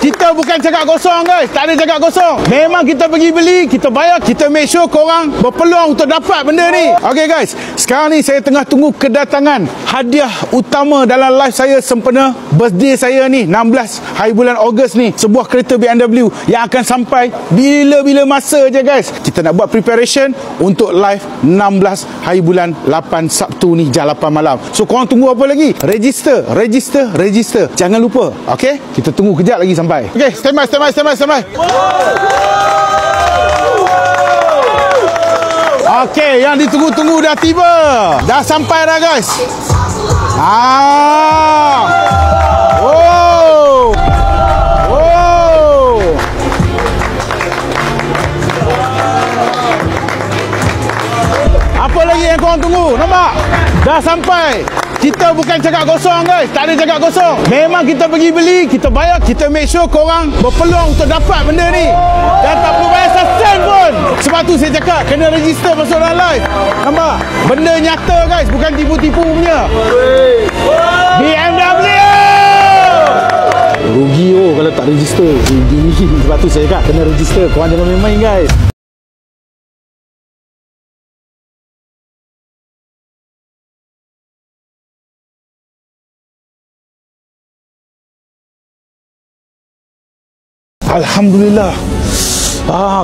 Kita bukan cakap kosong guys. Tak ada cakap kosong. Memang kita pergi beli, kita bayar, kita make sure korang berpeluang untuk dapat benda ni. Okay guys, sekarang ni saya tengah tunggu kedatangan hadiah utama dalam live saya sempena birthday saya ni, 16 hari bulan Ogos ni. Sebuah kereta BMW yang akan sampai bila-bila masa je guys. Kita nak buat preparation untuk live 16 hari bulan 8 Sabtu ni jam 8 malam. So korang tunggu apa lagi? Register. Jangan lupa. Okay, kita tunggu kejap lagi sampai. Okay, standby. Okay, yang ditunggu-tunggu dah tiba. Dah sampai dah guys. Apa lagi yang korang tunggu? Nampak? Dah sampai. Kita bukan cakap kosong guys. Tak ada cakap kosong. Memang kita pergi beli, kita bayar, kita make sure korang berpeluang untuk dapat benda ni. Dan tak perlu bayar sen pun. Sebab tu saya cakap kena register masuk dalam live. Nampak? Benda nyata guys, bukan tipu-tipu punya. BMW. Rugi kalau tak register. Sebab tu saya cakap kena register. Korang jangan main-main guys. Alhamdulillah.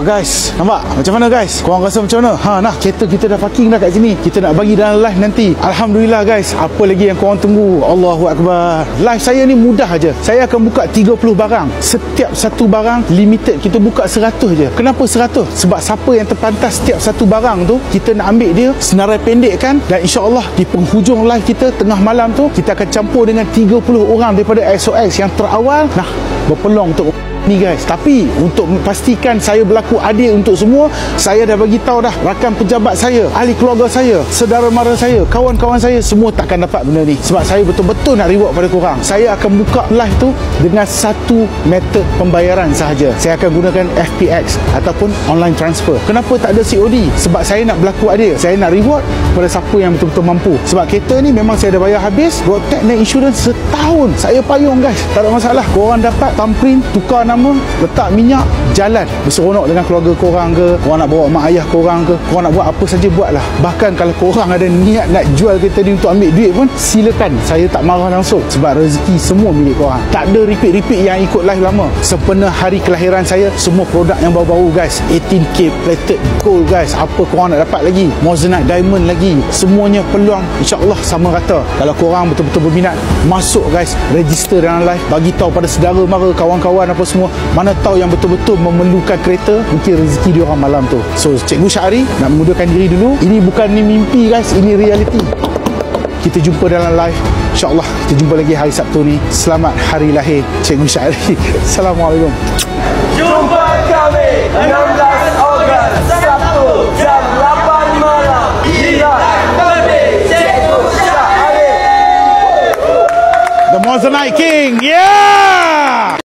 Guys, nampak macam mana guys? Korang rasa macam mana? Nah, kereta kita dah parking dah kat sini. Kita nak bagi dalam live nanti. Alhamdulillah guys. Apa lagi yang korang tunggu? Allahu Akbar. Live saya ni mudah aja. Saya akan buka 30 barang. Setiap satu barang limited. Kita buka 100 je. Kenapa 100? Sebab siapa yang terpantas setiap satu barang tu, kita nak ambil dia senarai pendek kan. Dan insyaAllah di penghujung live kita tengah malam tu, kita akan campur dengan 30 orang daripada SOX yang terawal. Nah, berpeluang untuk ni guys. Tapi untuk memastikan saya berlaku adil untuk semua, saya dah bagi tahu dah rakan pejabat saya, ahli keluarga saya, saudara mara saya, kawan-kawan saya, semua takkan dapat benda ni. Sebab saya betul-betul nak reward pada korang. Saya akan buka live tu dengan satu method pembayaran sahaja. Saya akan gunakan FPX ataupun online transfer. Kenapa tak ada COD? Sebab saya nak berlaku adil. Saya nak reward pada siapa yang betul-betul mampu. Sebab kereta ni memang saya dah bayar habis. Road tax dan insurans setahun. Saya payung guys. Tak ada masalah. Korang dapat thumbprint, tukar nama, letak minyak, jalan berseronok dengan keluarga korang ke, korang nak bawa mak ayah korang ke, korang nak buat apa saja buatlah. Bahkan kalau korang ada niat nak jual kereta ni untuk ambil duit pun, silakan. Saya tak marah langsung sebab rezeki semua milik korang. Tak ada repeat yang ikut live lama. Sempena hari kelahiran saya, semua produk yang baru-baru guys. 18K plated gold guys. Apa korang nak dapat lagi? Moissanite diamond lagi. Semuanya peluang insyaAllah sama rata. Kalau korang betul-betul berminat, masuk guys, register dalam live, bagi tahu pada saudara mara, kawan-kawan apa semua. Mana tahu yang betul-betul memerlukan kereta, mungkin rezeki dia orang malam tu. So Cikgu Syahri nak mengundurkan diri dulu. Ini bukan ni mimpi guys, ini reality. Kita jumpa dalam live insyaAllah. Kita jumpa lagi hari Sabtu ni. Selamat hari lahir Cikgu Syahri. Assalamualaikum. Jumpa kami 16 Ogos Sabtu jam 8 malam di live birthday Cikgu Syahri. The Moissanite King. Yeah.